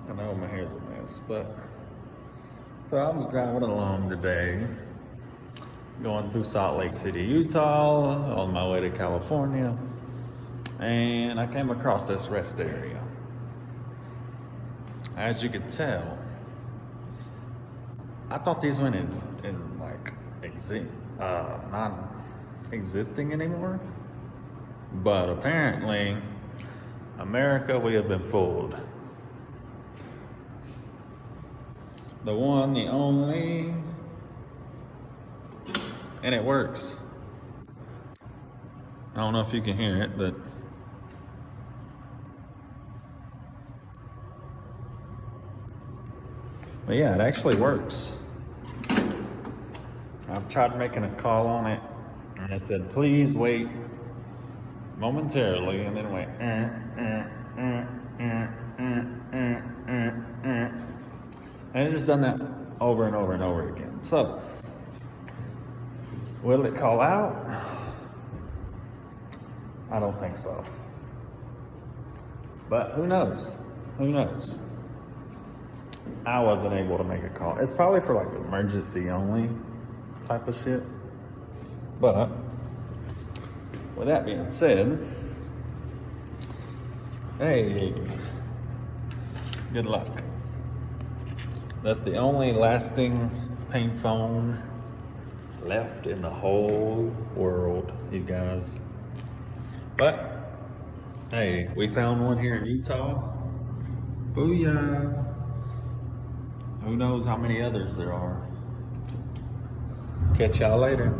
I know my hair's a mess, but so I was driving along today, going through Salt Lake City, Utah, on my way to California, and I came across this rest area. As you can tell, I thought these went in like non-existing anymore, but apparently, America, we have been fooled. The one, the only, and it works. I don't know if you can hear it, but yeah, it actually works. I've tried making a call on it, and it said, please wait momentarily, and then it went, and it just done that over and over and over again. So, will it call out? I don't think so. But who knows? Who knows? I wasn't able to make a call. It's probably for like emergency only type of shit. But with that being said, hey, good luck. That's the only lasting paint phone left in the whole world, you guys. But hey, we found one here in Utah. Booyah! Who knows how many others there are. Catch y'all later.